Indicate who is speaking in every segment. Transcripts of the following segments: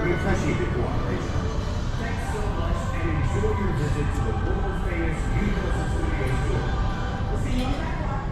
Speaker 1: We appreciate the cooperation. Thanks so much and enjoy your visit to the world-famous Universal Studios tour. We'll see you on the backlot.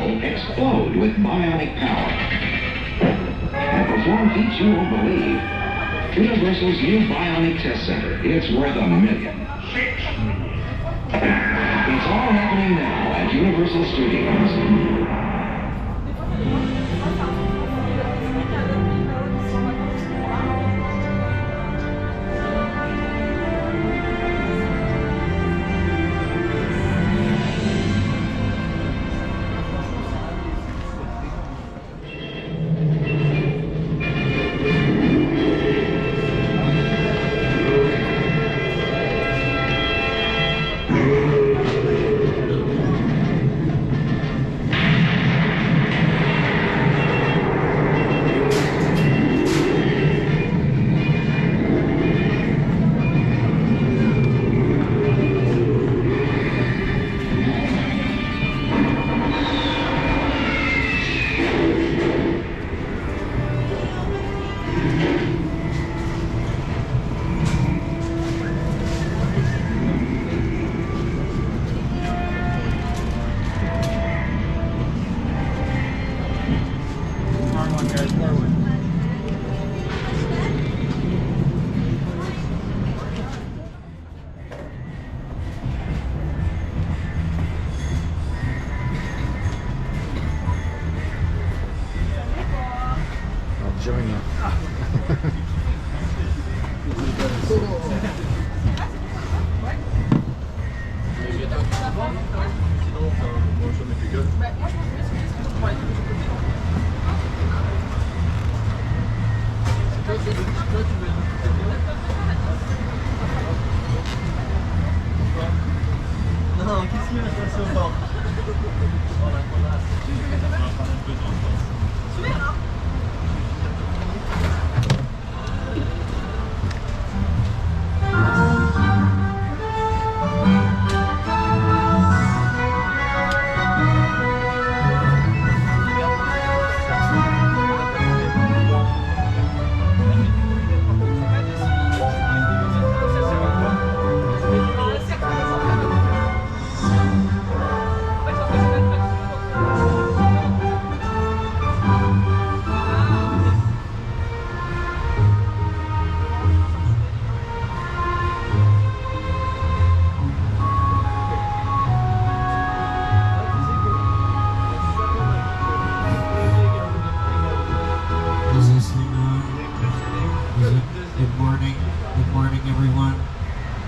Speaker 2: Explode with bionic power and perform feats you won't believe. Universal's new Bionic Test Center. It's worth $1 million. It's all happening now at Universal Studios.
Speaker 3: Join you.
Speaker 4: Non, qu'est-ce qu'il va se passer au bord?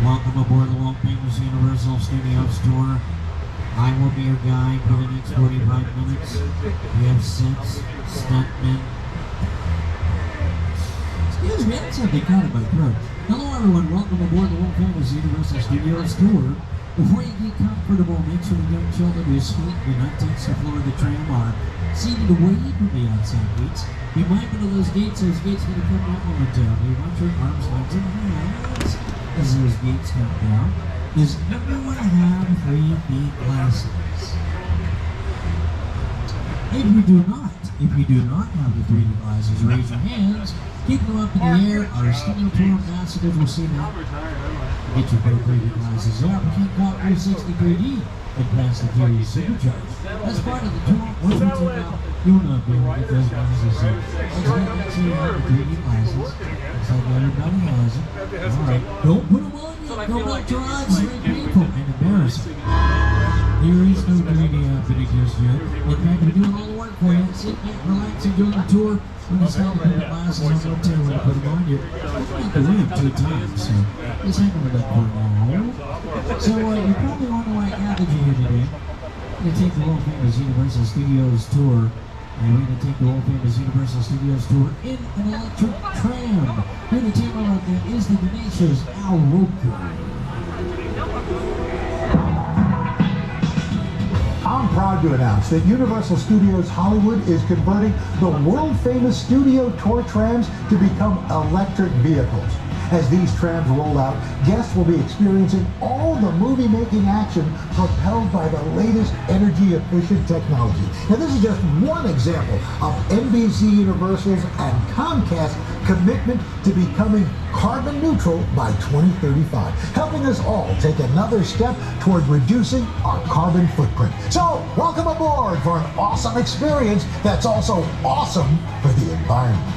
Speaker 5: Welcome aboard the world-famous Universal Studios tour. I will be your guide for the next 45 minutes. We have 6 stuntmen. Excuse me, I had something caught in my throat. Hello everyone, welcome aboard the world-famous Universal Studios tour. Before you get comfortable, make sure the young children whose feet do not touch the floor of the tram are seated away from the outside gates. Be mindful of those gates are going to come down momentarily. Watch your arms, legs, and hands as those gates come down. Does everyone have 3D glasses? If you do not have the 3D glasses, raise your hands, keep them up in the air. Our studio tour ambassadors will see that. Get your 3D glasses up, keep Cop 360 3D, and pass the Jerry's Supercharge. As part of the tour, once we take out, you'll not be able to get those glasses up. Let's make sure you have the 3D glasses. Looks like everybody has them. Alright, don't put them on yet, They'll melt your eyes, it's very painful and embarrassing. There is no greedy happening just yet. In fact, we're doing all the work for you. Sit back, relax, enjoy the tour. When it's time to put the glasses on, I'll tell you when to put them on. You're at the ramp 2 times, so just hang on with that for now. So you probably wonder why I gathered you here today. We're going to take the world famous Universal Studios tour. And we're going to take the world famous Universal Studios tour in an electric tram. Here to tell you about that is the tenacious Al Roker.
Speaker 6: I'm proud to announce that Universal Studios Hollywood is converting the world-famous studio tour trams to become electric vehicles. As these trams roll out, guests will be experiencing all the movie-making action propelled by the latest energy-efficient technology. Now, this is just one example of NBC Universal's and Comcast's commitment to becoming carbon neutral by 2035, helping us all take another step toward reducing our carbon footprint. So, welcome aboard for an awesome experience that's also awesome for the environment.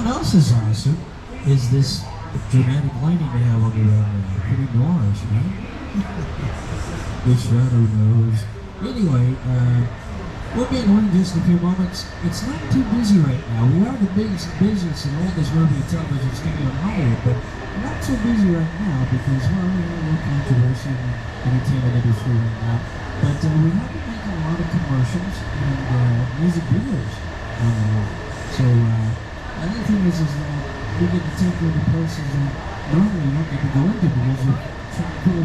Speaker 5: What else is awesome is this dramatic lighting they have on the runway. Pretty noirish, right? The shadow knows. Anyway, we'll be in just a few moments. It's not too busy right now. We are the biggest business and oldest movie and television studio in Hollywood, but not so busy right now because, well, we have a little controversy in the entertainment industry right now. But we have been making a lot of commercials and music videos on the line. So, another thing is that we get to take over places that normally you don't get to go into because you're trying to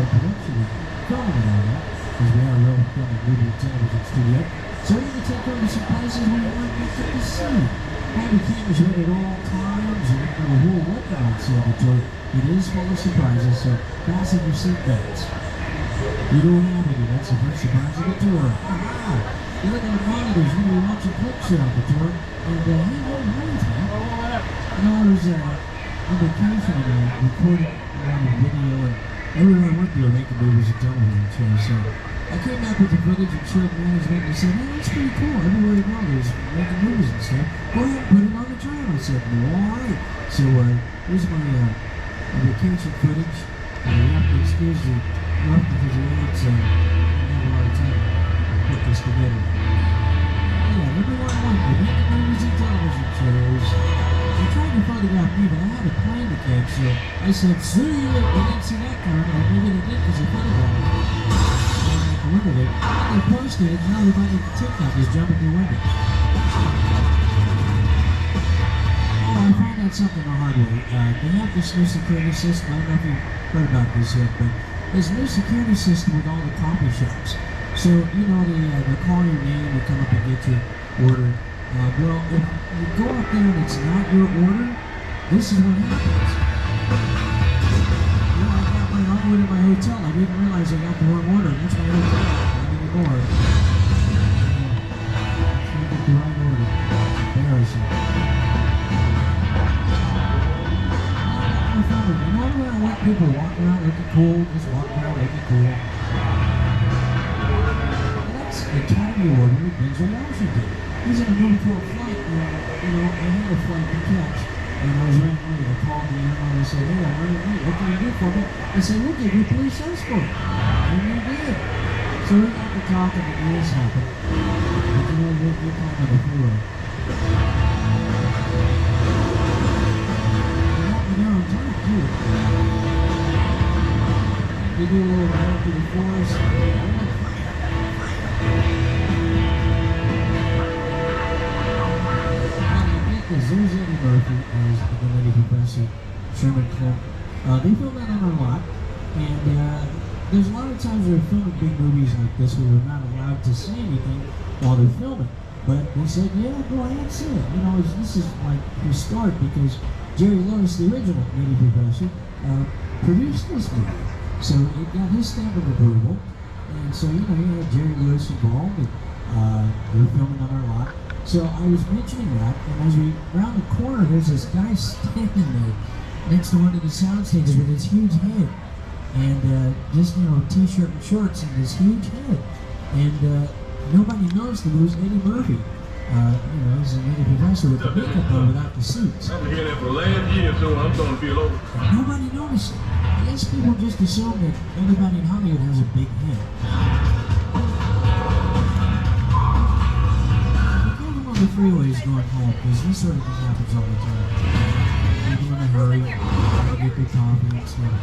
Speaker 5: production and filming and all that, because we are a real film and movie and television studio. So we're going to take over some places where you might not get to see. Have the cameras ready at all times, and we've got a whole weapon on sale tour. It is full of surprises, so fasten your seatbelts. You don't have any, that's the first surprise of the tour. You look at the monitors, you're going to be watching clips here on the tour. And hey, what night, man? You know, I was on vacation and recording a lot of video, and everywhere I went there making movies and television shows. So I came back with the footage and showed management and said, hey, that's pretty cool. Everywhere you go, there's making movies and stuff. Go ahead and put it on the tram. I said, no, all right. So here's my vacation footage. You have to excuse the rough because we had a lot of time to put this together. Yeah, number 1, we're making movies and television shows. I tried to photograph me, but I had a plane to catch, so I said, see you. They didn't see that coming, or maybe they did because they photographed me. And I can look at it. And they posted it, and now everybody on TikTok is jumping through windows. Oh, I found out something the hard way. They have this new security system. I don't know if you've heard about this yet, but there's a new security system with all the coffee shops. So, you know, they call your name, they come up and get your order. Well, if you go up there and it's not your order, this is what happens. You know, I got my order in my hotel. I didn't realize I got the wrong order. That's my hotel. Not anymore. Can't get the right order. It's embarrassing. I found it. You know what I want people walking around looking cool, just walking around looking cool. The Academy Award with Denzel Washington. He's in a movie called Flight, and I had a flight to catch. And I was running late. I called the airline and said, hey, I'm running late. What can you do for me? They said, we'll give you a police escort. And we did. So we got to talking, and this happened. But you know, we're kind of a hero. They got me there on time, too. They do a little run through the forest. There's Eddie Murphy as the lady professor, Sherman Clem. They filmed that on our lot, and there's a lot of times they're filming big movies like this where we're not allowed to say anything while they're filming. But they said, yeah, go ahead and say it. You know, this is like historic because Jerry Lewis, the original lady professor, produced this movie. So it got his stamp of approval. And so, you know, he had Jerry Lewis involved, and they were filming on our lot. So I was mentioning that, and as we round the corner, there's this guy standing there next to one of the sound stages with his huge head, and just, you know, t-shirt and shorts and this huge head. And nobody noticed it was Eddie Murphy. He's another professor with the makeup on without the suits.
Speaker 7: I've been hearing that for the last year, so I'm starting to feel over.
Speaker 5: And nobody noticed it. I guess people just assume that everybody in Hollywood has a big head. Be careful on the freeways going home, because this sort of thing happens all the time. People in a hurry, trying to get their coffee and stuff.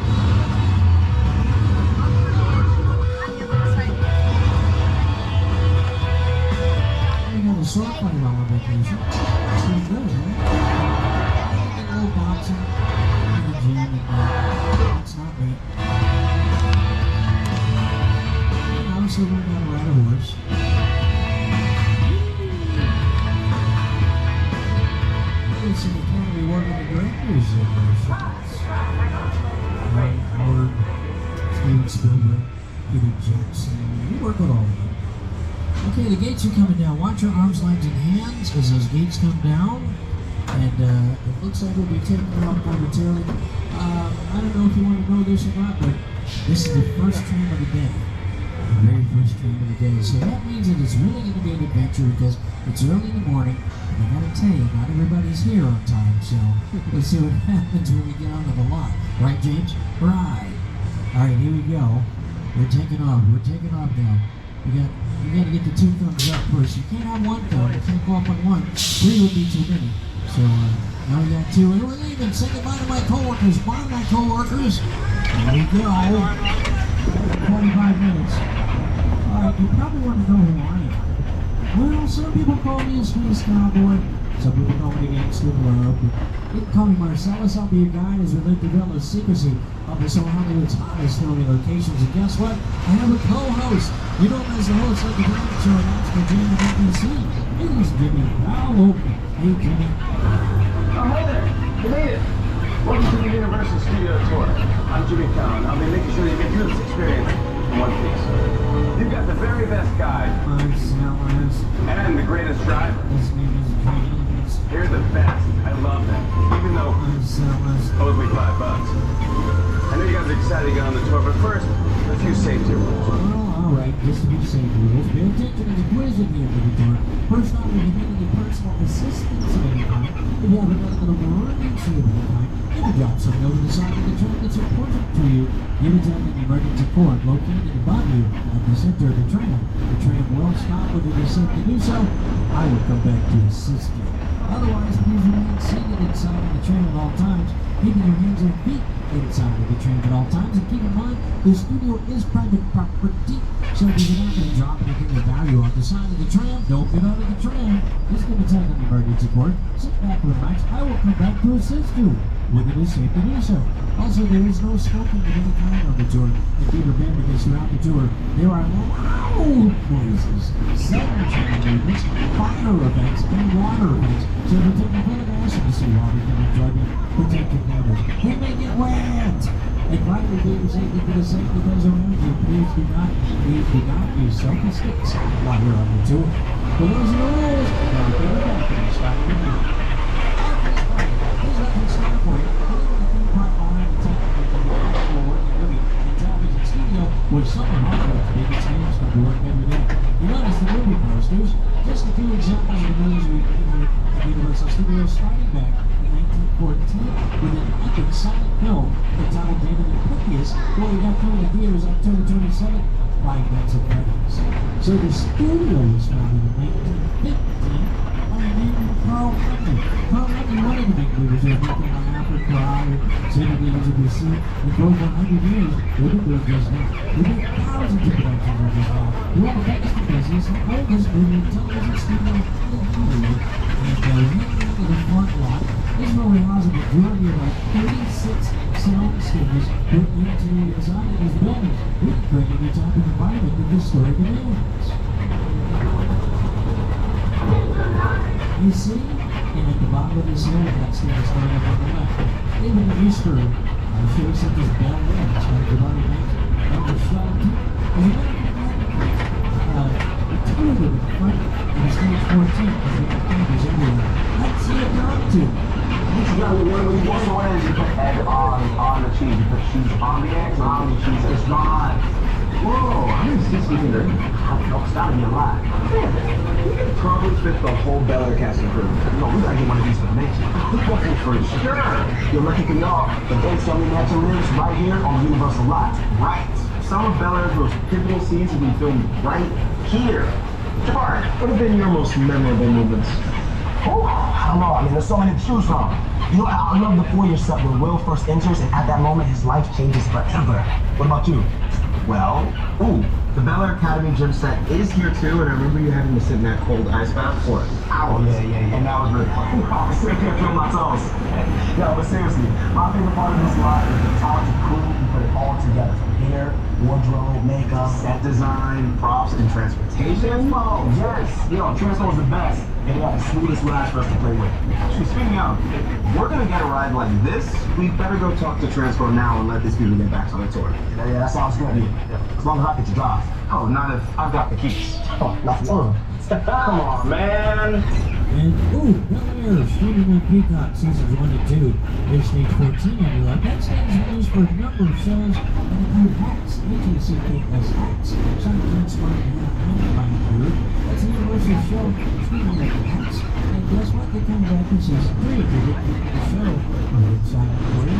Speaker 5: A sword fight while on vacation. It's pretty good, right? A little boxing in the gym, and it's not me. I also learned how to ride a horse. It's an Academy Award of the directors of those shows. Howard, Steven Spielberg, Peter Jackson. We work with all of them. Okay, the gates are coming down. Watch your arms, legs, and hands as those gates come down. And it looks like we'll be taking off momentarily. I don't know if you want to know this or not, but this is the first tram of the day. The very first tram of the day. So that means that it's really going to be an adventure because it's early in the morning. And I gotta tell you, not everybody's here on time. So let's see what happens when we get onto the lot. Right, James? Right. All right, here we go. We're taking off. We're taking off now. You gotta get the 2 thumbs up first. You can't have 1 thumb. You can't go up on 1. 3 would be too many. So now we got 2. And we're leaving. Say goodbye to my coworkers. Bye, my coworkers. There we go. 25 minutes. Alright, you probably want to know who I am. Well, some people call me a space cowboy. Some people call me a gangster of love. You can call me Marcellus. I'll be your guide as we live to build the secrecy of the Hollywood's hottest filming locations. And guess what? I have a co-host. You know him as the host of the Grand Show and Oscar Jam at NBC. It is Jimmy Fallon. Hey, Jimmy.
Speaker 8: Oh, hey there. You made it. Welcome to the Universal Studio Tour. I'm Jimmy Fallon. I'll be making sure you get through this experience in one piece. You've got the very best guide
Speaker 5: Marcellus.
Speaker 8: and the greatest driver.
Speaker 5: His name is James.
Speaker 8: They're the best. I love them. Even though
Speaker 5: Marcellus.
Speaker 8: owes me $5. I know you guys are excited to get on the tour, but first, a few safety rules.
Speaker 5: Well, alright, just to be safe, rules. Pay attention to the quiz at the end of the tour. First off, if you need any personal assistance of any kind, if you have another little emergency of any kind, you can drop something over the side of the train that's important to you. Give it to an emergency cord located above you at the center of the tram. The tram will stop when it is safe to do so. I will come back to assist you. Otherwise, please remain seated inside of the train at all times, keeping your hands and feet inside of the train at all times. And keep in mind, the studio is private property, so if you're not going to drop anything of value off the side of the tram, don't get out of the tram. Just going to take an emergency cord, sit back, relax. I will come back to assist you when it is safe to do so. Also, there is no smoking of any kind on the tour. And keep in mind, because throughout the tour, there are loud noises, sudden train movements, fire events, and water events. So if you take a photograph of the seawater, can enjoy the protective measures. They may get wet. And finally, for your safety, for the safety of those around you, please do not use selfie sticks while you're on the tour. For those are the rules, now get it back and stop with you. Here's what we start for you. Put in the theme park behind the tent and the actual working movie and television studio where someone Hollywood's biggest names come to work every day. You notice the movie posters, just a few examples of the movies we've made here at Universal Studios starting back in 1914 with an epic silent film entitled David and Pythias, where we got coming to theaters October 27th, Five Nights at Freddy's. So the studio was founded in 1915 by a man named Carl Reckon. Carl Reckon, one of the big movies that were making on Africa, Seven Days of the Sea, and for over 100 years, they've been doing just that. They made thousands of productions of this now. They were the biggest in business, the oldest movie and television studio in Hollywood. And heading into the front lot is where we house a majority of our 36 sound stages put into the inside of these buildings. We can create any type of environment that this story demands. You see? And at the bottom of this hill, that's the story up on the left. Even in Easter, I'm sure such as Bell Inn, it's one of the body banks, number 17. And you better get that the two of them in front and stage 14, because they got cameras everywhere. Let's see it down to.
Speaker 8: You also want to put egg on the cheese. You put cheese on the eggs, on the cheese. It's not Whoa, how many seats do you think there are? It's gotta be a lot. We could probably fit the whole Bel Air cast and crew. No, we gotta get one of these for the mansion. For sure. You're lucky to know the base only mansion lives right here on the Universal lot. Right. Some of Bel Air's most pivotal scenes have been filmed right here. Jabbar, what have been your most memorable moments? Oh, I don't know. I mean, there's so many to choose from. You know, I love the foyer set where Will first enters, and at that moment, his life changes forever. What about you? Well, the Bel Air Academy gym set is here too, and I remember you having to sit in that cold ice bath for hours. Yeah. And that was really fun. I still can't feel my toes. No, but seriously, my favorite part of this lot is the talented crew who put it all together. From hair, wardrobe, makeup, set design, props, and transportation. Oh, yes. Transpo is the best. And they have the sweetest rides for us to play with. Actually, speaking of, if we're gonna get a ride like this, we better go talk to Transpo now and let these people get back on the tour. Yeah, that sounds good. As long as I get to drive. Oh, not if I've got the keys. Oh, not fun. Come on, man.
Speaker 5: And, Bel Air, streaming on Peacock, seasons 1 and 2. Here's stage 14 on your left. That stage is used for a number of shows and include hacks, HACKS hacks, sometimes smart and half-mind crew. That's a universal show, streaming like hacks. And guess what? They come back in season 3 if you didn't get the show on the side for you.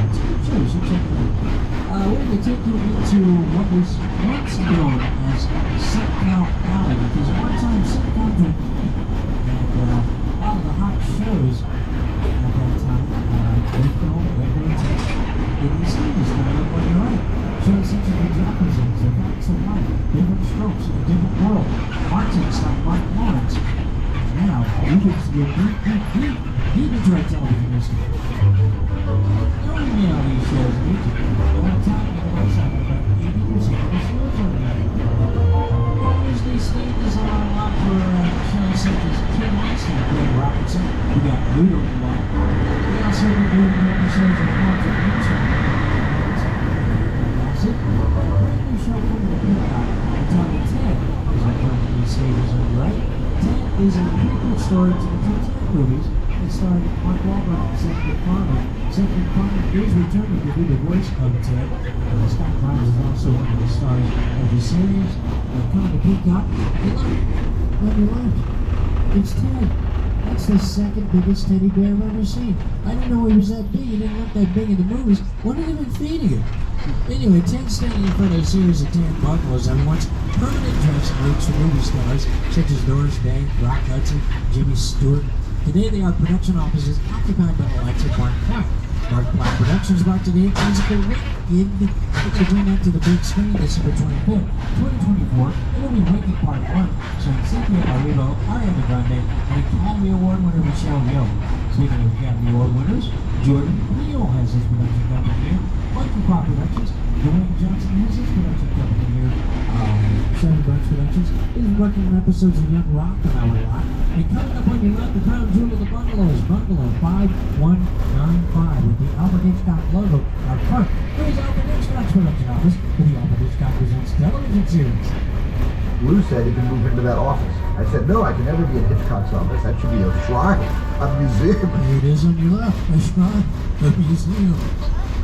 Speaker 5: It's a good show, so check it out. We're going to take you into what was once known as Sitcom Alley, because at one time sitcoms were all the hot shows at that time, they filmed regular text. In these series, now on your right, shows such as the Jeffersons, the Facts of Life, Different Strokes in a Different World, Martin's like Mark Lawrence. Now, you get to be a deep Detroit television history. Knowing me on these shows, over time, you know, about 80% of the shows are there. Usually, Steve is on a lot for shows such as Kim Winston, Greg Robertson. We got Ludo in one. We also do episodes of Haunted Nature. That's it. A brand new show coming to Peacock. Entitled Ted is on one of these stages on the right. Ted is a prequel story to the two Ted movies. It starred Mark Wahlberg and Cedric Farmer. Cedric Farmer is returning to be the voice of Ted. Scott Grimes is also one of the stars of the series. Coming to Peacock. Hey, look, on your left, it's Ted. That's the second biggest teddy bear I've ever seen. I didn't know he was that big. He didn't look that big in the movies. What have they been feeding him? Anyway, Ted's standing in front of a series of tan buffaloes that once permanent dressing rooms for movie stars such as Doris Day, Rock Hudson, Jimmy Stewart. Today they are production offices occupied by the likes of Mark Platt. Mark Platt Productions brought today musical Wicked. We'll bring that to the big screen December 25th, 2024. It'll be Wicked Part 1, starring Cynthia Erivo, Ariana Grande, and Academy Award winner Michelle Yeoh. Speaking of Academy Award winners, Jordan Peele has his production company here. Monkey Paw Productions, Dwayne Johnson has his production company here. Seven Bunch Productions is working on episodes of Young Rock and Our Lot. And coming up on your left, the crown jewel of the bungalows, Bungalow 5195, with the Alfred Hitchcock logo out front. Here's Alfred Hitchcock's production office with the Alfred Hitchcock Presents television series.
Speaker 6: Lou said he can move into that office. I said, no, I can never be in Hitchcock's office. That should be a shrine, a museum.
Speaker 5: Here it is on your left, a shrine, a museum.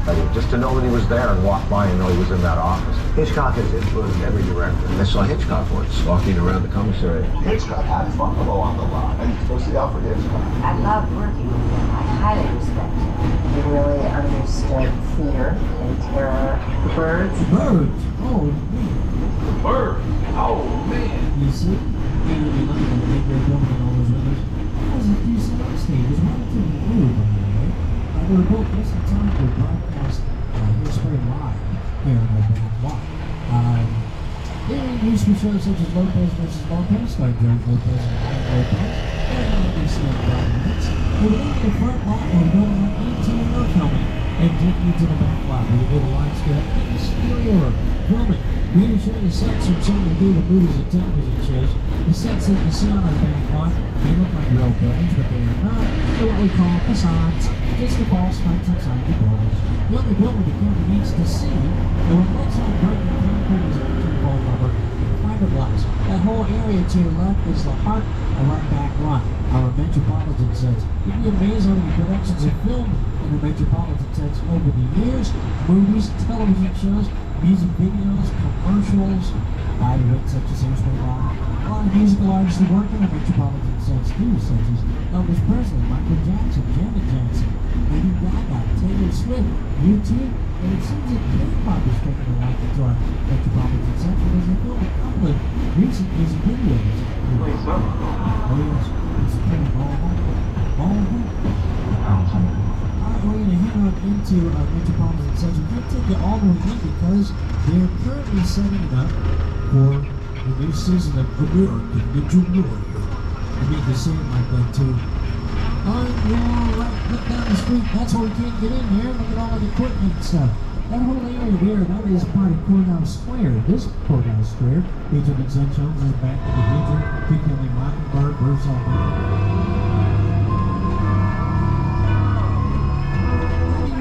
Speaker 9: I mean, just to know that he was there and walk by and know he was in that office. Hitchcock has influenced every director. And I saw Hitchcock once walking around the commissary.
Speaker 8: Hitchcock had his bungalow on the lot. I used to go see Alfred Hitchcock.
Speaker 10: I loved working with him. I highly respect him. He really understood theater and terror. The birds.
Speaker 5: Birds? Oh, man.
Speaker 7: Bird. Oh, man.
Speaker 5: You see? You look at the big red building and all those others. As a few sound stages, relatively new, by the way. They were both just in time to broadcast Hairspray Live here on our Backlot. They were used for shows such as Lopez vs. Lopez, starring George Lopez and Ryan Lopez. And they see 5 minutes. They would leave the front lot or building an 18-year filming and take you to the Backlot where you go to line scale exterior filming. We even show you sets from some of the favorite movies and television shows. The sets that you see on our Backlot, they look like real buildings, but they are not. They're what we call facades. Just the false lights inside the buildings. The only building the camera needs to see, the remote side breaking concrete is a phone number, fiberglass. That whole area to your left is the heart of our Backlot, our metropolitan sets. You'd be amazed how many productions are filmed in the metropolitan sets over the years. Movies, television shows, music videos, commercials, live events such as Hairspray Live. A lot of musical artists are working on metropolitan sets too, such as Elvis Presley, Michael Jackson, Janet Jackson, Lady Gaga, Taylor Swift, U2, and it seems that K-pop is taking a liking to our metropolitan sets because they filmed a couple of recent music videos. Oh yes, it's kind of all Alright, we're going to head on into our metropolitan sets. We can't take it all the way in because they are currently setting it up for the new season of American Ninja Warrior. I need to say it like that too. Oh yeah, right, look down the street. That's where we can't get in here. Look at all the equipment and stuff. That whole area there, that is part of Courthouse Square. This Courthouse Square, featuring Sun Jones is Back to the Future, To Kill a Mockingbird, Bruce Almighty.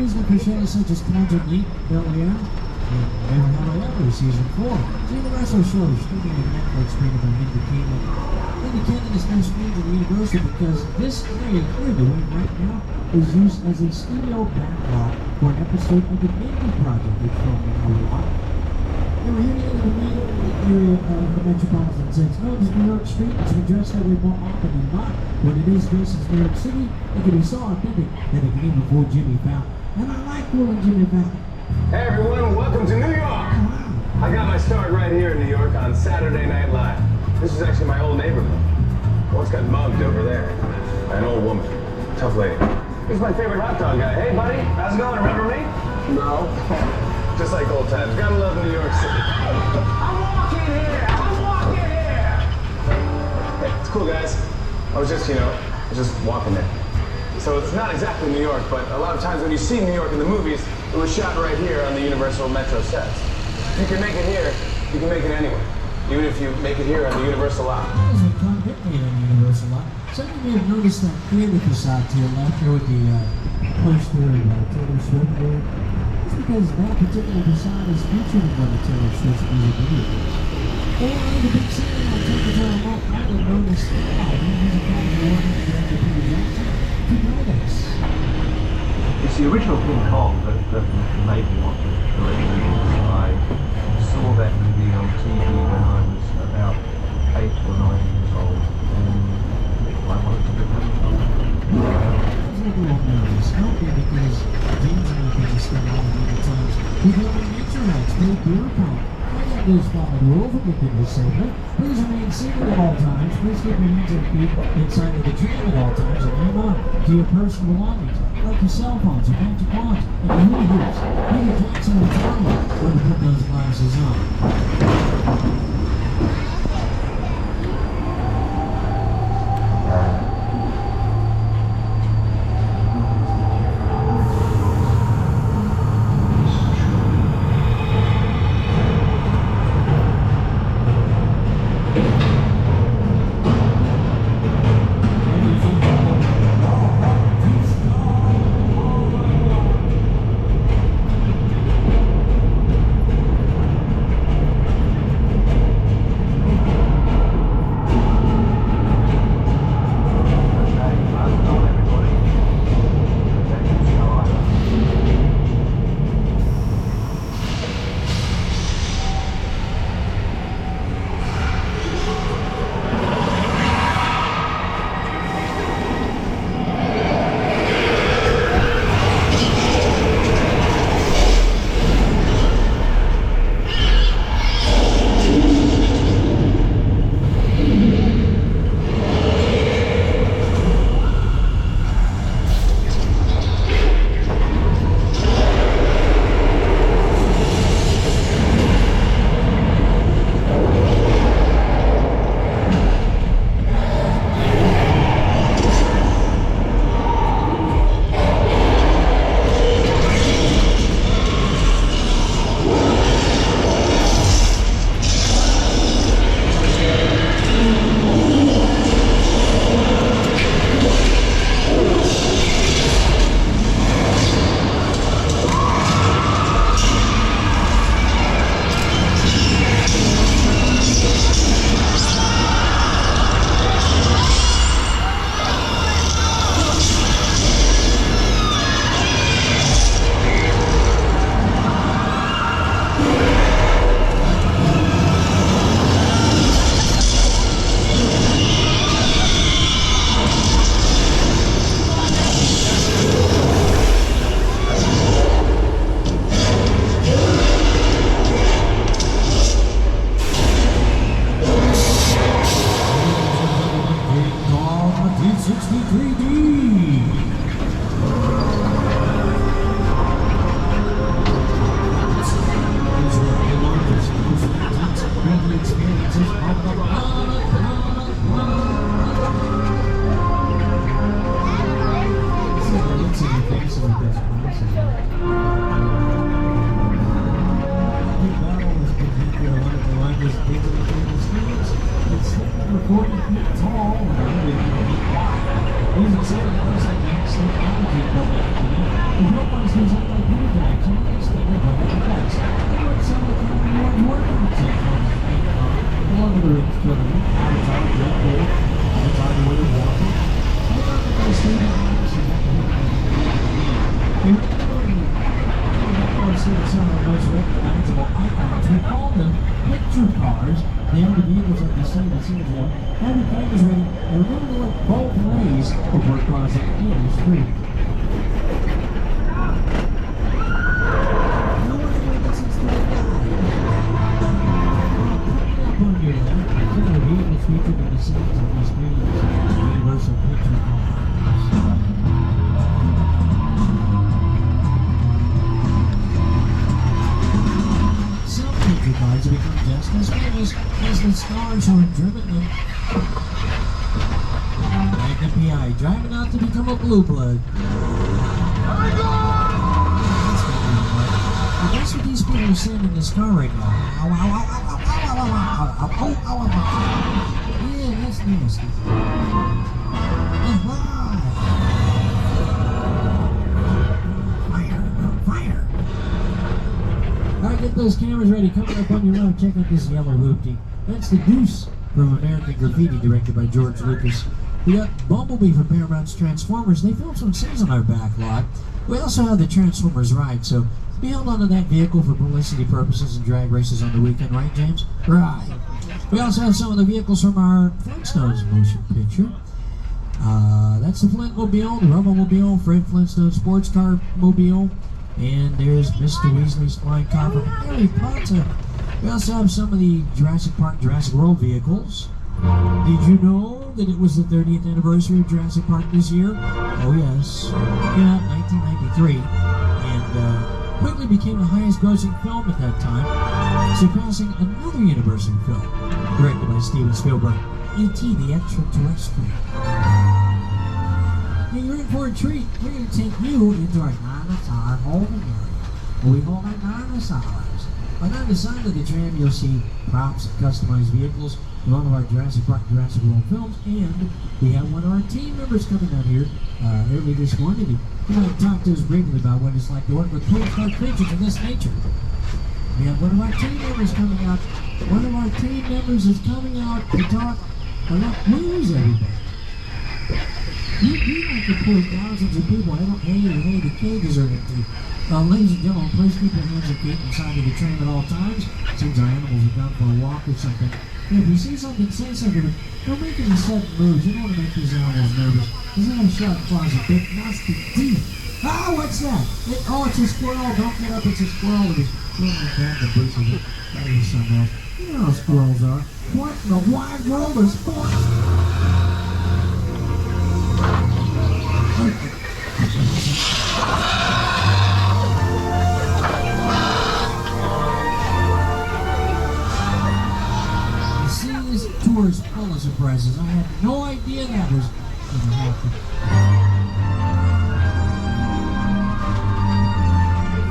Speaker 5: Using for shows such as Conjured Meat, Bel Air, and Never Have I Ever, Season 4. The Universal shows streaming on Netflix, streaming on Entertainment. Entertainment is no stranger to Universal because this area here that we're in right now is used as a studio backlot for an episode of the Mindy Project, which filmed in Hawaii. And we're heading into the main area of the metropolitan sets. Known as New York Street, it's been dressed that way more often than not. When it is dressed as New York City, it can be so authentic that it can even fool Jimmy Fallon. And I like fooling Jimmy Fallon.
Speaker 11: Hey everyone, welcome to New York! I got my start right here in New York on Saturday Night Live. This is actually my old neighborhood. Once got mugged over there by an old woman. Tough lady. He's my favorite hot dog guy. Hey buddy, how's it going? Remember me? No. Just like old times. Gotta love New York City. I'm walking here! Hey, it's cool guys. I was just walking there. So it's not exactly New York, but a lot of times when you see New York in the movies, it was shot right here on the Universal Metro sets. If you can make it here, you can make it anywhere. Even if you make it here on the Universal lot.
Speaker 5: That is a convict made on the Universal lot. Some of you may have noticed that theater facade to your left here with the poster of Taylor Swift there. It's because that particular facade is featured in one of Taylor Swift's music videos. Or the big scene on Temperature Remote Island known as Sky, who's a kind of warning director Peter Jackson, to know this.
Speaker 8: It's the original King Kong that made me want to direct movies. I saw that movie on TV when I was about 8 or 9 years old, and I wanted to become a film.
Speaker 5: Those little old movies help me because James and I can just spend all the many times with the other nature rights, play beer pong. I got those follow the rules of the fitness segment. Please remain seated at all times. Please keep your hands and feet inside of the tram at all times and hang on to your personal belongings, like your cell phones, your magic wands, and your hula hoops. Peter Jackson will tell you when to put those glasses on. They were some of the most recognizable icons. We call them picture cars. They are the vehicles like you see in the scene here. Have your cameras ready and remember to look both ways before crossing any street. No one ever listens to that guy. Up on your left, look at the vehicles featured in the scenes on the screens. Universal picture cars. Cars have become just as famous as the stars who have driven them. Like the PI driving out to become a blue blood. That's what these people are saying in this car right now. Ow, ow, ow, ow, ow, ow, ow, ow, ow, ow, ow, ow. Yeah, that's nasty. Fire! Alright, get those cameras ready. Coming up on your left, check out this yellow hoopty. That's the Deuce from American Graffiti, directed by George Lucas. We got Bumblebee from Paramount's Transformers. They filmed some scenes on our backlot. We also have the Transformers ride, so be held onto that vehicle for publicity purposes and drag races on the weekend, right, James? Right. We also have some of the vehicles from our Flintstones motion picture. That's the Flintmobile, the Rumblemobile, Fred Flintstone Sports Car Mobile. And there's Mr. Weasley's flying car from Harry Potter. We also have some of the Jurassic Park, Jurassic World vehicles. Did you know that it was the 30th anniversary of Jurassic Park this year? Oh yes. Yeah, 1993. And quickly became the highest grossing film at that time, surpassing another Universal film, directed by Steven Spielberg, E.T. the Extraterrestrial. Hey, you're in for a treat. We're going to take you into our dinosaur holding area, where we hold our dinosaurs. On the side of the tram, you'll see props and customized vehicles from one of our Jurassic Park, Jurassic World films, and we have one of our team members coming out here early this morning. He might talk to us briefly about what it's like to work with postcard creatures of this nature. We have one of our team members coming out. One of our team members is coming out to talk about blues, everybody. You like to pull thousands of people. Hey, the cages are empty. Ladies and gentlemen, please keep your hands and feet inside of the tram at all times. Seems our animals have gone for a walk or something. And if you see something, say something. Don't make any sudden moves. You don't want to make these animals nervous. Because they have sharp claws and big, nasty teeth. Ah, what's that? It's a squirrel. Don't get up. It's a squirrel. It's the bushes. That is something else. You know how squirrels are. What in the wide world is sports? This tour is full of surprises. I had no idea that was going to happen.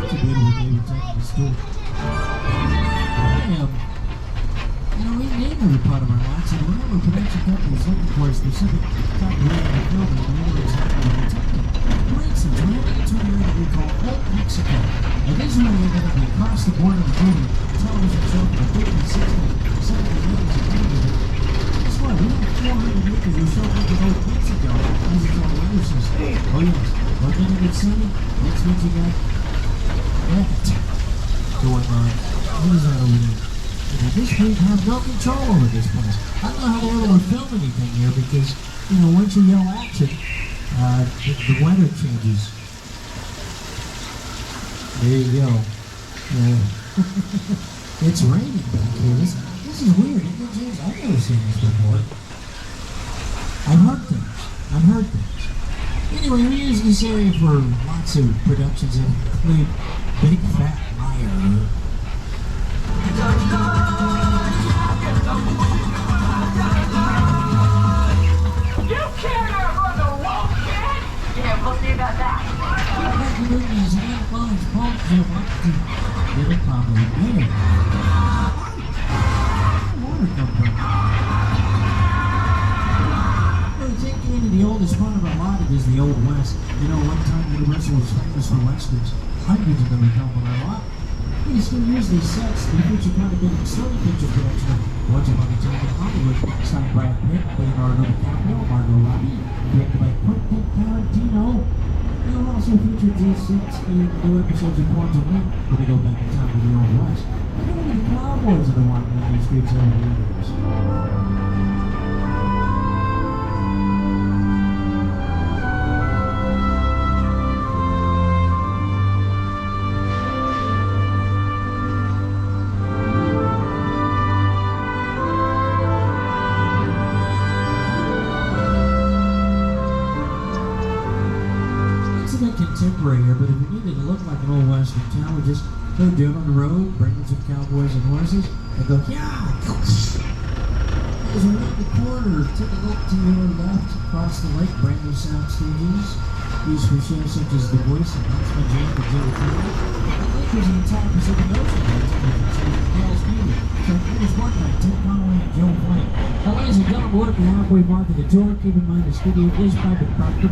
Speaker 5: It's a beautiful day we're taking this tour. We name every part of our lots, and whenever a production company is looking for a specific type of area of filming, they know exactly what they're taking. For instance, we're heading into an area that we call Old Mexico. And this is where we're going to be across the border of the movie, television show from the 50s, 60s, 70s, 80s, and 90s. Guess what? We have 400 acres or so like an Old Mexico as it's on the weather system. Oh yes, one minute it's sunny, next week you got that going on. What is that over there? This week have no control over this place. I don't know how the hell we're film anything here because, once you yell action, the weather changes. There you go. It's raining back here. This is weird, isn't it, James? I've never seen this before. I've heard things. Anyway, we use this area for lots of productions that include Big Fat Liar.
Speaker 12: You can't run the road, kid! Yeah, we'll see about that.
Speaker 5: Movies, hand phones, phones, you want to get it probably better. Water come from? Well, take you into the oldest part of our lot. It is the Old West. One time Universal was famous for westerns. Hundreds of them are filmed on our lot. We still use these sets. They feature quite a bit of story picture production of Once Upon a Time in Hollywood, starring Brad Pitt, Leonardo DiCaprio, Margot Robbie, directed by Quentin Tarantino. You'll also also featured these 16 new episodes of Quantum Leap, where they go back in time to the Old West. And even the Cowboys are the one that these streets over the years. Contemporary here, but if you needed to look like an old western town, we just go down on the road, bring in some cowboys and horses, and go, yeah! As we round the corner, take a look to your left, across the lake, brand new sound stages, used for shows such as The Voice and Huntsman Jane and Jimmy Fallon. The lake is the entire Pacific Ocean, Hell's Beauty. So here's one night, Tim Conway and Joe Flynn. Now, ladies and gentlemen, we're at the halfway mark of the tour. Keep in mind the studio is private property.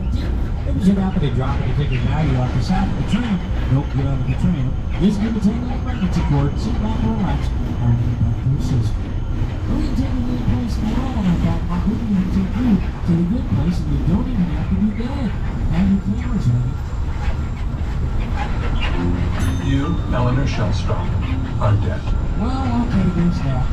Speaker 5: If you should happen to drop a ticket value off the side of the tram, don't get out of the tram. Just give a tangle emergency cord, sit back and relax, and get back to your system. We can take you to any place in the world on our Backlot. We can even take you to the good place, and you don't even have to be dead. Have your cameras ready.
Speaker 7: You, Eleanor Shellstrop, are dead.
Speaker 5: Well, okay, there's that.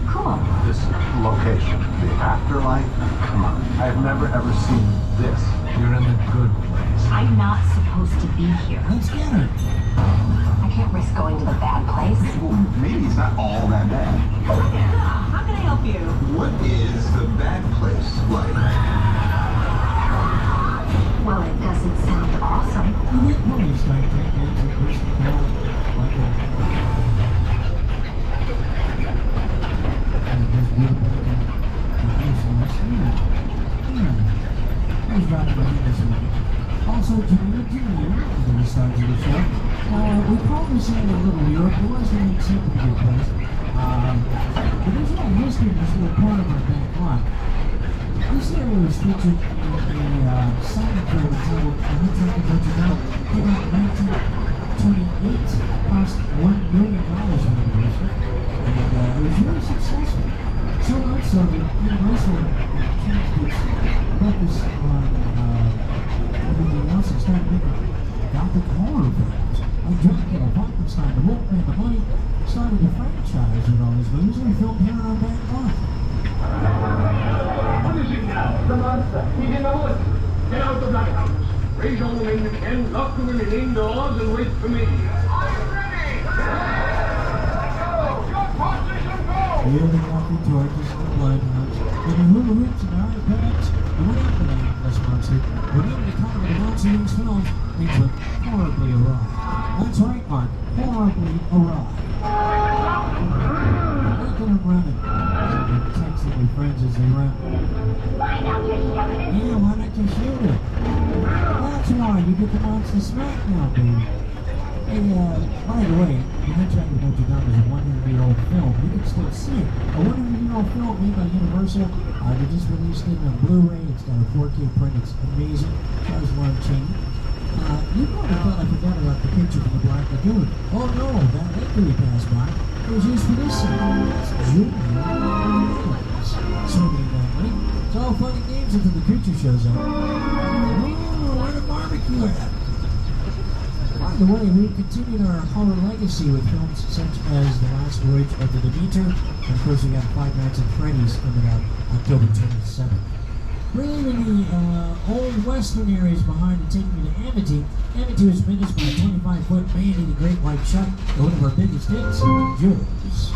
Speaker 10: Cool.
Speaker 7: This location, the afterlife, come on. I have never ever seen this. You're in the good place.
Speaker 10: I'm not supposed to be here.
Speaker 5: Let's get her.
Speaker 10: I can't risk going to the bad place.
Speaker 8: Well, maybe it's not all that bad.
Speaker 10: How can I help you?
Speaker 8: What is the bad place like?
Speaker 10: Well, it doesn't sound awesome.
Speaker 5: You get money, start taking into personal health, like that. Also, Jimmy Jr. is the stars of the show. We probably say a little Europe. It wasn't an acceptable place. But there's a lot of history in this little part of our Backlot. This area was featured in a silent film entitled The Hitchhiker's Adventure Now. Came out in 1928. Cost $1 million for the movie. And it was very successful. So much so that Universal changed its focus on everything else and started making gothic horror films. Like Dracula, Frankenstein, The Wolfman, The Mummy, started a franchise with all these movies and we filmed here on Backlot.
Speaker 12: What is it now? The monster. He's in the woods. Get out the black house. Raise all the men you can, lock the women indoors, and wait for me. Are you ready? Go! Your position, go!
Speaker 5: Here the coffee torches and the bloodhounds, and the hula hoops and the iPads, and whatever the nameless monster, whenever the cover of the monster in these films, things went horribly awry. That's right, Mark, horribly awry. Look at them running. They're texting their friends as they run.
Speaker 10: Why don't you shoot it?
Speaker 5: Yeah, why not just shoot it? That's why, you get the monster smack now, baby. Hey, by the way, The Hitchhiker's Adventure Now is a 100-year-old film. You can still see it. A 100-year-old film made by Universal. They just released it on Blu-ray. It's got a 4K print. It's amazing. Cars one chain. You probably thought I forgot about the picture from the Black Lagoon. Oh no, that lake we passed by. It was used for this scene. It's Junior. Swimming in that lake. It's all fun and games until the creature shows up. Oh, where the barbecue at? By the way, we've continued our horror legacy with films such as The Last Voyage of the Demeter, and of course we got Five Nights at Freddy's coming out October 27th. We're leaving the old western areas behind and taking you to Amity. Amity was managed by a 25-foot man-eating great white shark, and one of our biggest hits, Jaws.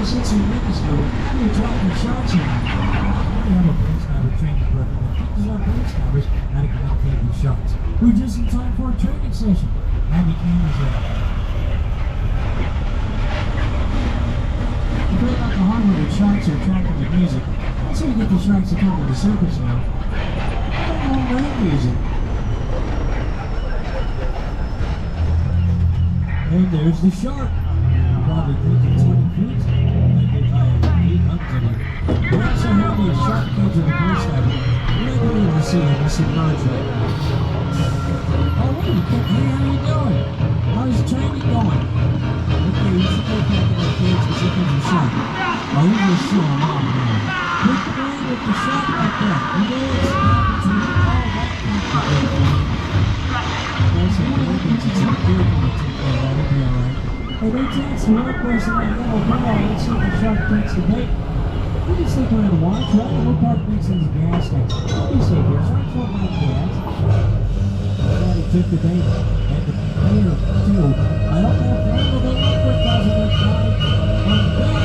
Speaker 5: Since we met this movie, we were dropping shots in. We have a police sniper training program that teaches our police snipers how to communicate with shots. We're just in time for a training session. Andy Cameron's there. You play about the hardware that sharks are attracted to music. That's how you get the sharks to come to the circus now. I don't know that music. And there's the shark. Probably thinking 20 feet. We also have the shark cage of the police sniper. We're not going to be able to see him. He's submerged right now. Oh, wait, hey, how you doing? How's training going? Okay, you should go back in the cage because if there's a shark. Oh, he's just showing off now. Quick man with the shark like that. You know it's happens when all that people that's what happens. It's not good when you take that out. It'll be alright. Hey, they tax the one person that yellow ball. Let's see if the shark takes the bait. We can stick around and watch, right? We'll park next to the gas station. What do you say here? Sharks won't like gas. Daddy took the bait and the beer too. I don't know if they're able to look for President Trump and then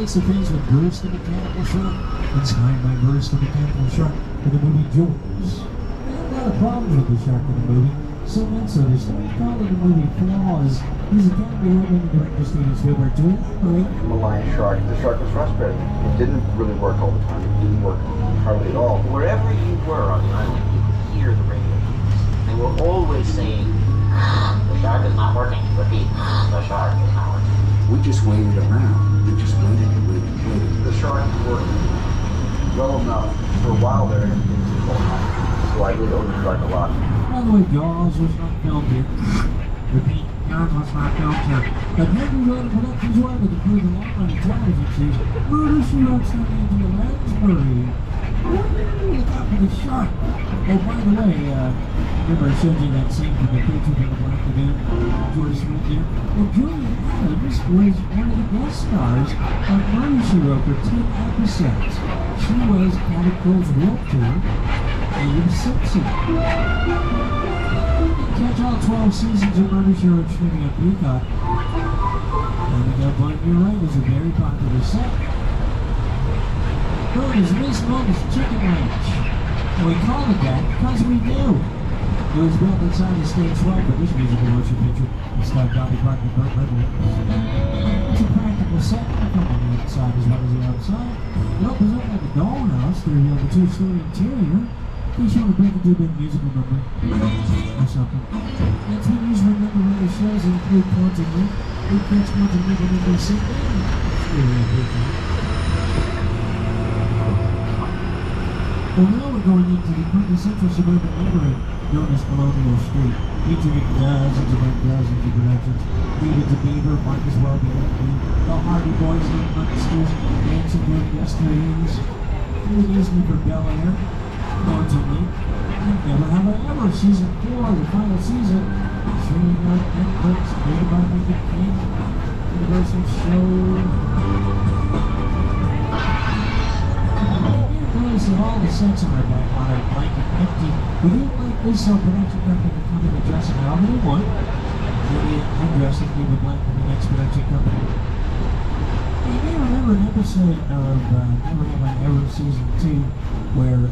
Speaker 5: the face with Bruce the Mechanical Shark, inspired by Bruce the Mechanical Shark in the movie Jaws. They had a lot of problems with the shark in the movie, so much so they started calling the movie Flaws. He's a Academy Award-winning director Steven Spielberg to elaborate.
Speaker 13: The lion shark, the shark was frustrating. It didn't really work all the time. It didn't work hardly at all.
Speaker 14: Wherever you were on the island, you could hear the radio waves. They were always saying, the shark is not working. Repeat, the shark is not working.
Speaker 15: We just waited around. We just waited and waited and waited.
Speaker 13: The shark worked well enough for a while there, and it was all right. So I did own the shark a lot.
Speaker 5: By the way, Jaws was not filmed here. Repeat, Jaws was not filmed here. But Henry wrote a production's way to include the long-running television series, Murder, She Wrote Something into the Lansbury. What did you look out for the shark? Oh, by the way, remember I showed you that scene from the picture of the Black Lagoon? George Smith there. Well, Julia Adams was one of the guest stars on Murder, She Wrote for 10 episodes. She was Cabot Girl's realtor, Abe Simpson. Catch all 12 seasons of Murder, She Wrote streaming on Peacock. And the Got Blind You're Right is a very popular set. Known as Miss Mona's Chicken Ranch. And we called it that because we knew. It was built inside the stage 12 for this musical motion picture. It starred Dolly Parton and Burt Reynolds. It's a practical set, on the inside as well as the outside. It opens up like a dollhouse through the two-story interior. In case you want to break into a big musical number or something. That's what you usually remember when the shows include Quantum Leap. We catch Quantum Leap on NBC. It's really a big one. Well, now we're going into the quintessential suburban neighborhood known as Colonial Street, featuring dozens of productions. Leave It to Beaver, Might As Well Be Empty, The Hardy Boys and the Monsters, Dancing During Yesterday's, New Disney for Bel Air, Quantum Leap, and Never Have I Ever, Season 4, the final season, streaming on Netflix, created by Mickey King, Universal Show. Notice that all the sets on our backlot are blank and empty. We didn't like this production company to come in and dress it however they want. Maybe undress it, leave it blank for the next production company. You may remember an episode of Never Have I Ever Season 2 where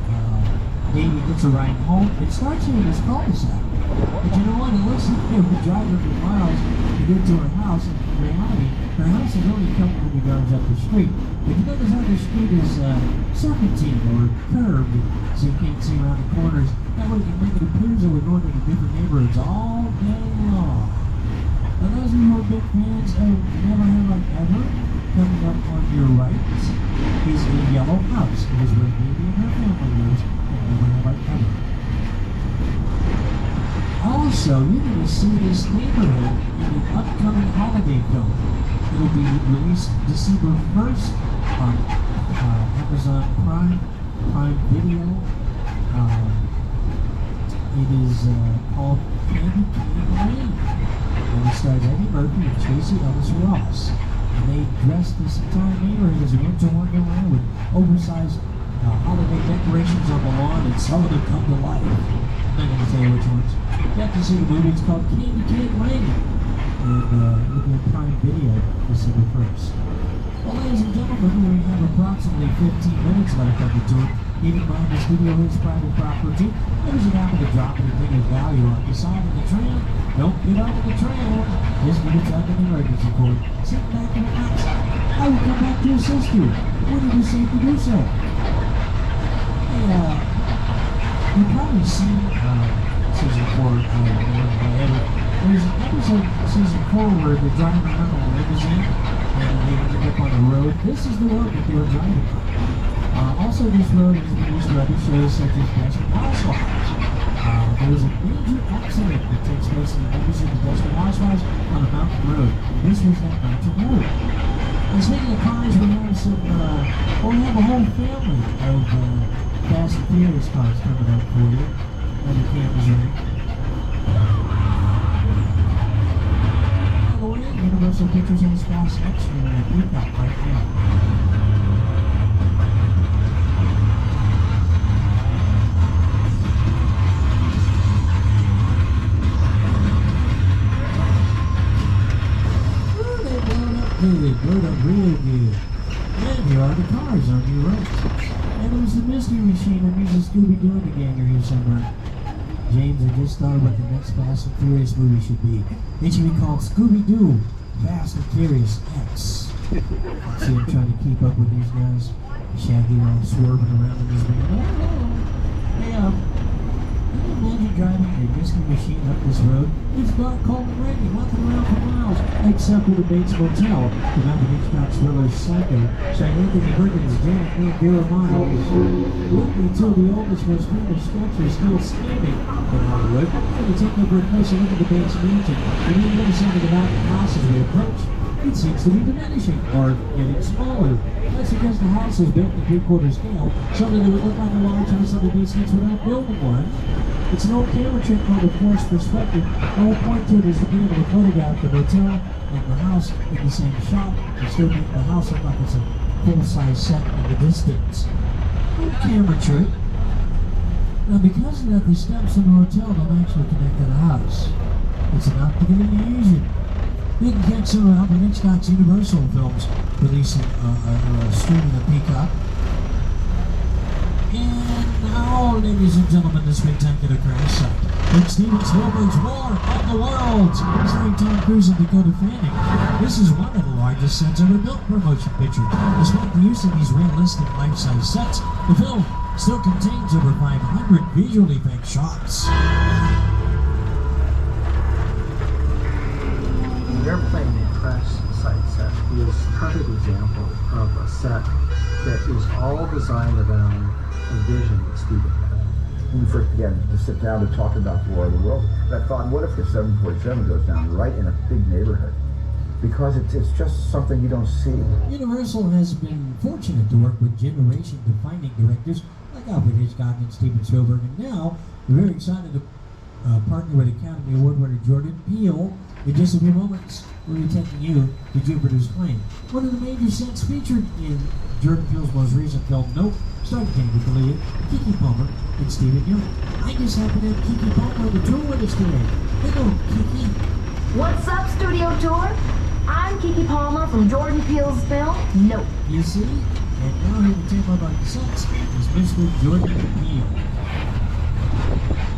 Speaker 5: Davey gets a ride home. It starts here in this cul-de-sac. But you know what? It looks like they would drive 100 miles to get to her house. And in reality, her house is only a couple of yards up the street. But you notice how the street is serpentine or curved, so you can't see around the corners. That way you can make it appear as though we're going into different neighborhoods all day long. Now those of you who are big fans of Never Have I Ever, coming up on your right is the Yellow House. It is where Davey and her family lives in Never Have I Ever. Also, you're going to see this neighborhood in an upcoming holiday film. It'll be released December 1st on Amazon Prime Video. It is called Candy Cane Lane. And it stars Eddie Murphy and Tracy Ellis Ross. And they dressed this entire neighborhood as a winter wonderland with oversized holiday decorations on the lawn, and some of them come to life. I'm not going to tell you which ones. You have to see the movie. It's called Candy Cane Lane. And it'll be on Prime Video December 1st. Well, ladies and gentlemen, we have approximately 15 minutes left on the tour. Keep in mind, the studio is private property. If you happen to drop anything of value on the side of the tram, don't get off the tram. Just get a check an emergency cord. Sit back and relax. I will come back to assist you when it is safe to do so. Hey, you've probably seen season 4 of there's an episode of season 4 where they're driving around on a limousine and they end up on the road. This is the road that they were driving on. Also, this road is used for other shows such as Desperate Housewives. There was a major accident that takes place in the episode of Desperate Housewives on a mountain road. This was that mountain road. And speaking of cars, we have some, we have a whole family of Fast and Furious cars coming up for you. And the cameras are in. By the way, Universal Pictures has Fast X for a Backlot right now. They blowed up real good. And here are the cars on your right. And it was the mystery machine that uses Scooby-Doo and the gang are here somewhere. James, I just thought what the next Fast and Furious movie should be. It should be called Scooby-Doo Fast and Furious X. See, I'm trying to keep up with these guys. Shaggy all swerving around in his van. Hey, can you imagine driving a mystery machine up this road? It's dark, cold, and rainy, nothing around for miles, except for the Bates Motel. Remember Hitchcock thriller Psycho, starring Anthony Perkins, Janet and Vera Miles. Look until the oldest, most famous structure is still standing in Hollywood. When you take over a closer look at the Bates Mansion, and you notice some of the mountain houses we approach, it seems to be diminishing, or getting smaller. That's because the house is built in three-quarter scale, so that it would look like a large house on the basements without building one. It's an old camera trick called a forced perspective. The whole point to it is to be able to photograph the hotel and the house in the same shot, and still make the house look like it's a full-size set in the distance. Old camera trick. Now, because of that, the steps in the hotel don't actually connect to the house. It's an optical illusion. You can catch some of Alfred Hitchcock's Universal films releasing streaming on Peacock. And now, ladies and gentlemen, the spectacular crash site. It's Steven Spielberg's War of the Worlds, starring Tom Cruise and Dakota Fanning. This is one of the largest sets ever built for a motion picture. Despite the use of these realistic life-size sets, the film still contains over 500 visual effect shots.
Speaker 13: The airplane crash site set is a perfect example of a set that is all designed around a vision that Steven had.
Speaker 15: When we first began to sit down to talk about the War of the World, I thought, what if the 747 goes down right in a big neighborhood? Because it's just something you don't see.
Speaker 5: Universal has been fortunate to work with generation-defining directors like Alfred Hitchcock and Steven Spielberg, and now we're very excited to partner with Academy Award winner Jordan Peele. In just a few moments, we'll be taking you to Jupiter's Claim, one of the major sets featured in Jordan Peele's most recent film, Nope, starring Candy Believe, Kiki Palmer, and Stephen Young. I just happen to have Kiki Palmer on the tour with us today. Hello, Kiki.
Speaker 16: What's up, Studio Tour? I'm Kiki Palmer from Jordan Peele's film, Nope.
Speaker 5: You see? And now here to take about the sets is Mr. Jordan Peele.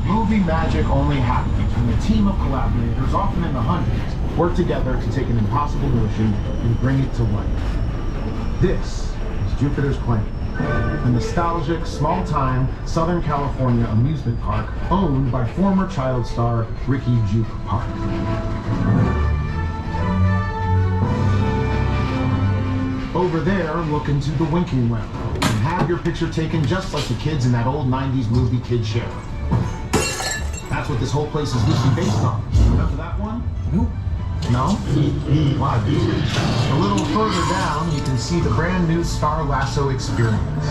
Speaker 17: Movie magic only happens when a team of collaborators, often in the hundreds, work together to take an impossible notion and bring it to life. This is Jupiter's Claim, a nostalgic, small-time Southern California amusement park owned by former child star Ricky Juke Park. Over there, look into the winking well and have your picture taken just like the kids in that old 90s movie Kid Share. That's what this whole place is loosely based on. Remember that one?
Speaker 5: Nope.
Speaker 17: No? Why? A little further down, you can see the brand new Star Lasso experience.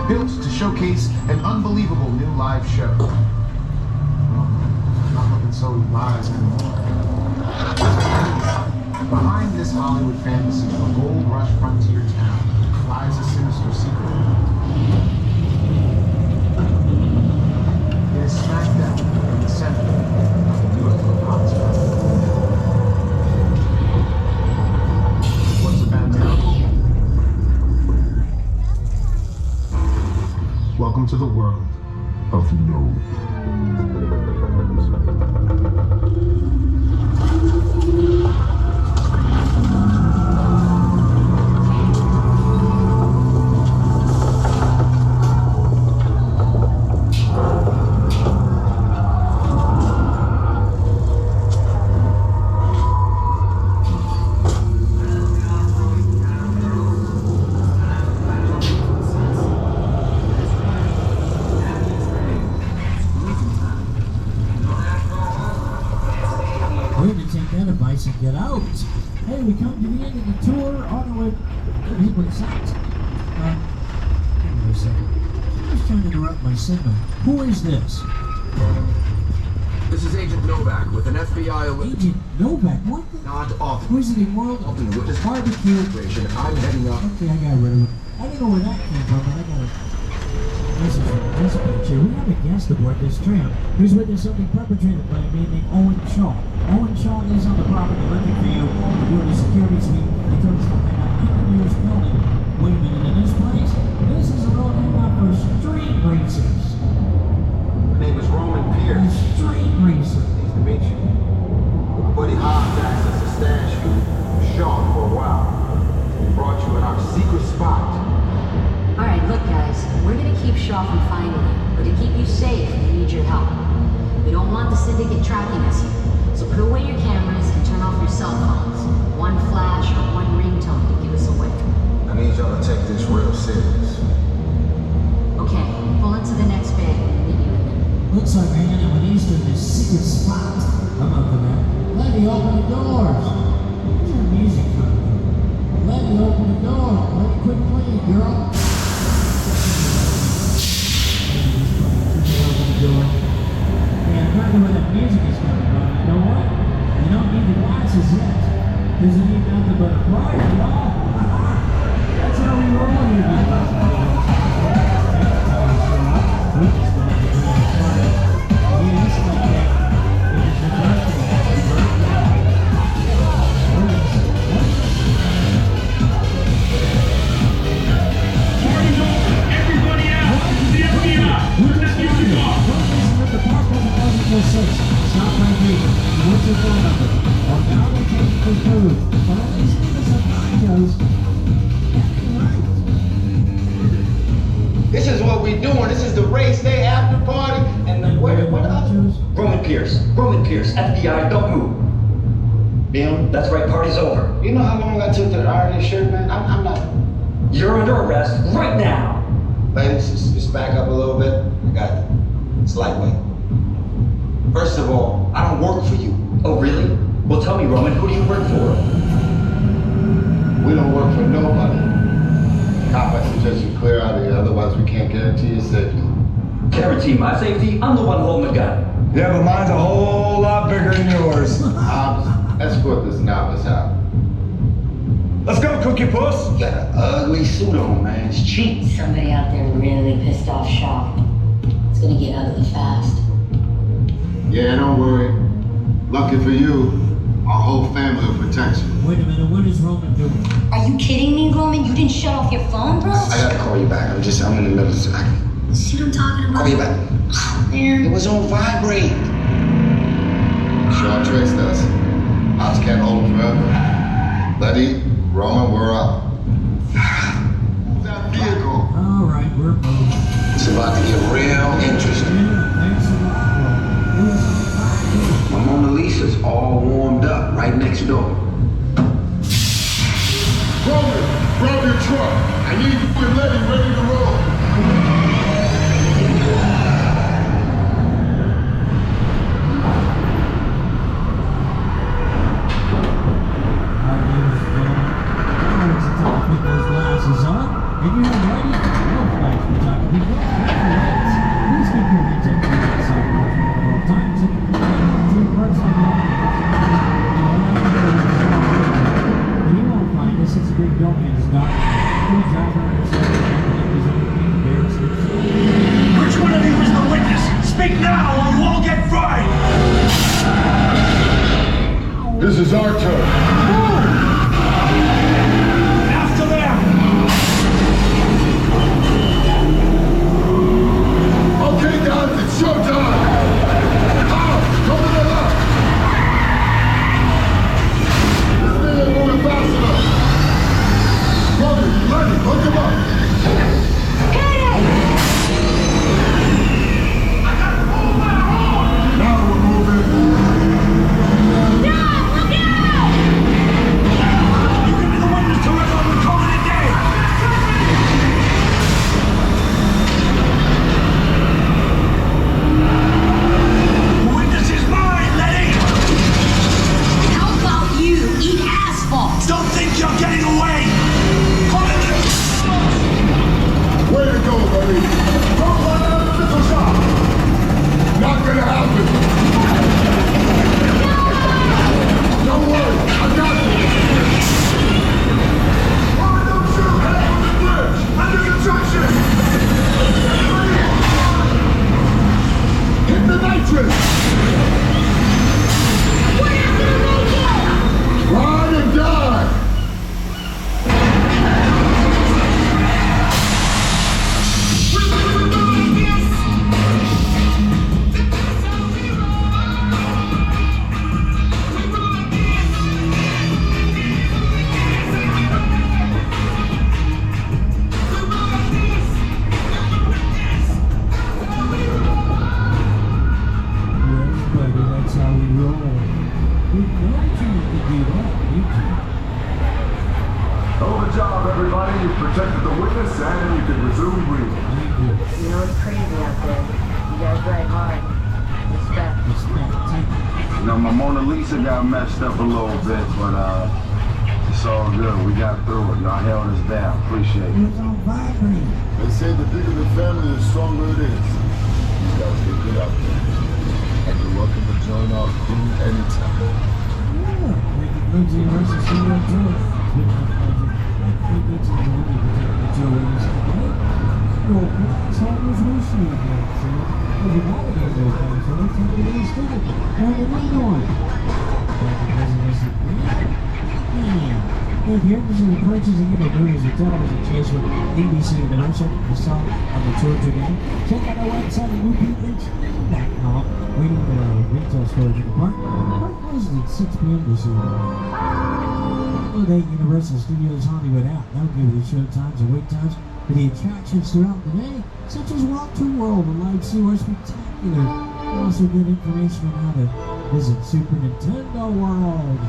Speaker 17: Built to showcase an unbelievable new live show. Not looking so live anymore. Behind this Hollywood fantasy of a gold rush frontier town lies a sinister secret. It is smack dab in the center of the UFO hotspot. What's a bad miracle? into the world of no.
Speaker 5: And get out. Hey, we come to the end of the tour on the way. What's that? Give me a second. I'm just trying to interrupt my signal. Who is this?
Speaker 18: This is Agent Novak with an FBI alert.
Speaker 5: Agent Novak? What?
Speaker 18: Not off.
Speaker 5: Visiting World
Speaker 18: With this barbecue operation, I'm heading up.
Speaker 5: Okay, I got rid of it. I don't know where that came from, but I got it. This picture. We have a guest aboard this tram who's witnessed something perpetrated by a man named Owen Shaw. Owen Shaw is on the property looking for you. Doing a security sweep. He told us something about 8 years building. Wait a minute, in this place? This is a road hangout for street racers.
Speaker 18: My name is Roman Pierce.
Speaker 5: Street racer.
Speaker 18: Nice to meet you. My buddy Hobbs asked us to stash you for Shaw for a while. We brought you in our secret spot.
Speaker 19: Alright, look guys, we're gonna keep Shaw from finding you, but to keep you safe, we need your help. We don't want the syndicate tracking us here, so put away your cameras and turn off your cell phones. One flash or one ringtone can give us away.
Speaker 18: I need y'all to take this real serious.
Speaker 19: Okay, pull into the next bay and meet you in there.
Speaker 5: Looks like we're hanging out with Easter in this secret spot. I'm up for that. Let me open the doors. Where's your music from? Let me open the door. Let me quit playing, girl. Yeah, I don't know where that music is coming from. You know what? You don't need the glasses yet. Because it ain't nothing but a party, y'all. That's how we roll here, guys. We just got to bring the party. Yeah, this is like that. It is the birthday.
Speaker 12: Party's over. Everybody out. The FBI. Turn that music off.
Speaker 5: Stop right here. What's your phone number? Or now they take you for food. But at least leave us some nachos.
Speaker 20: This is what we doing. This is the race day after party. And then what others?
Speaker 21: Roman Pierce, FBI, don't move.
Speaker 20: Bill?
Speaker 21: That's right, party's over.
Speaker 20: You know how long I took to iron this shirt, man? I'm not.
Speaker 21: You're under arrest right now.
Speaker 20: Ladies, just back up a little bit. I got it. It's lightweight. First of all, I don't work for you.
Speaker 21: Oh, really? Well, tell me, Roman, who do you work for?
Speaker 22: We don't work for nobody. Cop, I suggest you clear out of here, otherwise we can't guarantee your safety.
Speaker 21: Guarantee my safety? I'm the one holding the gun.
Speaker 22: Yeah, but mine's a whole lot bigger than yours. Hobbs, escort this novice out. Let's go, Cookie Puss!
Speaker 20: You got an ugly suit on, man. It's cheap.
Speaker 19: Somebody out there really pissed off Shaw. It's gonna get ugly fast.
Speaker 22: Yeah, don't worry. Lucky for you, our whole family will protect you.
Speaker 5: Wait a minute, what is Roman doing?
Speaker 19: Are you kidding me, Roman? You didn't shut off your phone, bro?
Speaker 20: I gotta call you back. I'm in the middle of
Speaker 19: See what I'm talking about?
Speaker 20: Call you back.
Speaker 19: Man.
Speaker 20: It was on vibrate.
Speaker 22: Shaw traced us. Hobbs can't hold him forever. Letty, Roman, we're up. That vehicle.
Speaker 5: All right, we're moving.
Speaker 20: It's about to get real interesting.
Speaker 5: Yeah, thanks a lot,
Speaker 20: My Mona Lisa's all warmed up right next door.
Speaker 22: Roman, grab your truck. I need you and Letty ready to roll.
Speaker 5: Put those glasses on, and you're ready. No flash photography. Please keep your hands up to the side at all times. You won't find us. It's a big building. It's dark.
Speaker 12: Which one of you is the witness? Speak now or you all get fried!
Speaker 22: This is our turn.
Speaker 12: After them!
Speaker 22: Hook him up! Now we're moving!
Speaker 12: You give me the witness to it, or we're calling it day! The witness is mine, Letty!
Speaker 19: How about you eat asphalt?
Speaker 12: Don't think you're getting away!
Speaker 22: Way to go, buddy! Don't let out the missile shot! Not gonna happen! Don't worry, I got this! Why don't you head for the bridge? Under construction! Hit the nitrous!
Speaker 12: We're not gonna make it!
Speaker 22: Ride and die!
Speaker 5: That's how we roll. We know you can do that, did you?
Speaker 22: Hell of a job, everybody. You protected the witness and you can resume breathing.
Speaker 10: You know it's crazy out there. You guys ride hard. Respect.
Speaker 22: You know, my Mona Lisa got messed up a little bit, but it's all good. We got through it. Y'all held us down. Appreciate it. They say the bigger the family, the stronger it is. You guys did good out there. And you're welcome to join our crew anytime.
Speaker 5: Yeah, like the Blue Universal Studio Tour. If you're interested in purchasing either movies or television shows with ABC Universal, the song on the tour today, check out our website at movielinch.com. Waiting for our retail stores in the park. Park closes at 6 p.m. this evening. Holiday Universal Studios Hollywood app. That'll give you the show times and wait times for the attractions throughout the day, such as Walk to World and Live Sewer Spectacular. Also get information on how to visit Super Nintendo World.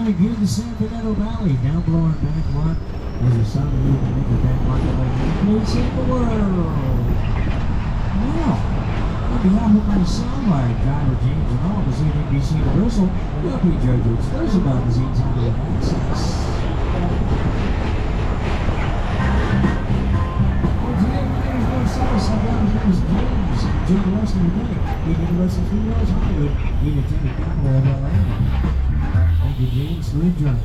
Speaker 5: Here in the San Fernando Valley, down below our Backlot, there's a sound of you can make a back market like any place in the world. Now, on behalf of my soundbar driver James and all of us at NBC Universal, we'll be Jojo exclusive magazines and with access. For today, my name is Mark Silas, I'm down here with James. Enjoy the rest of your day. In Universal Studios Hollywood, the attendant capital of LA. Thank you, James. Good job.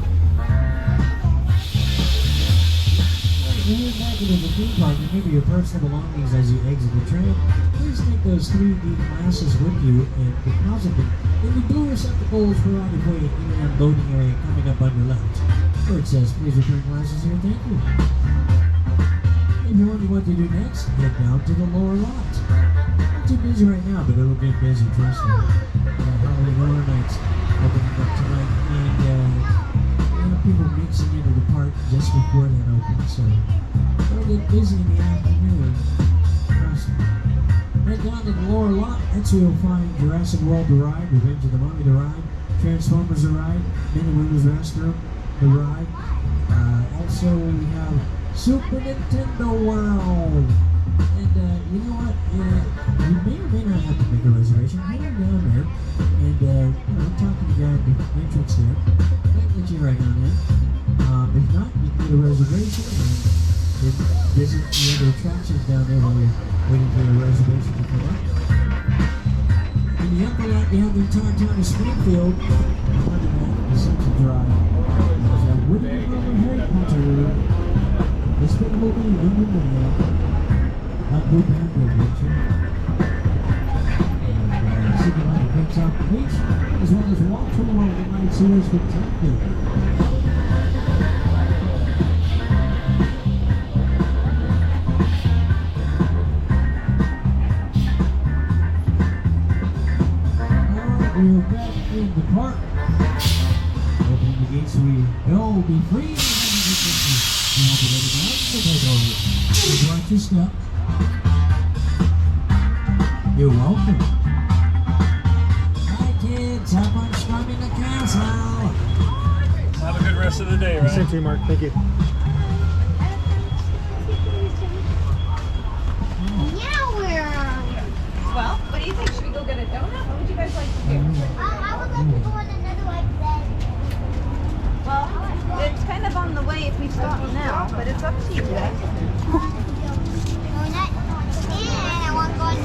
Speaker 5: When you're back into the theme park, remember your personal belongings as you exit the train. Please take those 3D glasses with you and deposit them in the blue receptacles provided for you in the unloading area coming up on your left. Where it says, please return glasses here. Thank you. If you're wondering what to do next, head down to the lower lot. Not too busy right now, but it'll get busy, trust me. Halloween Horror Nights opening up tonight, and people mixing into the park just before that opens, so it'll get busy in the afternoon. Trust me. Head down to the lower lot, that's where you'll find Jurassic World the ride, Revenge of the Mummy the ride, Transformers the ride, Men and Women's Restroom the ride. Also we have Super Nintendo World. And you know what? You may or may not have to make a reservation. Head on down there and talk to the guy at the entrance there. They'll let you right on in. If not, you can get a reservation and visit the other attractions down there while you're waiting for your reservation to come up. In the upper lot, you have the entire town of Springfield. Under that, Assumption Drive. There's a Woody Over Harry Potter. Despicable Me, Number 9. Blue Panther picture. And Secret Life picks off the beach, as well as Walk to the World at Night Sewer Spectacular. Go be free. Now be ready to take over. Watch your step. You're welcome. Bye, kids. Have fun storming the castle.
Speaker 3: Have a good rest of the day, right?
Speaker 4: Same to you, Mark. Thank you.
Speaker 16: Now we're...
Speaker 1: Well, what do you think? Should we go get a donut? What would you guys like to do?
Speaker 16: I would like to go on another like bed.
Speaker 1: Well, it's kind of on the way if we stop now, but it's up to you guys.
Speaker 16: No, not. And I want to go on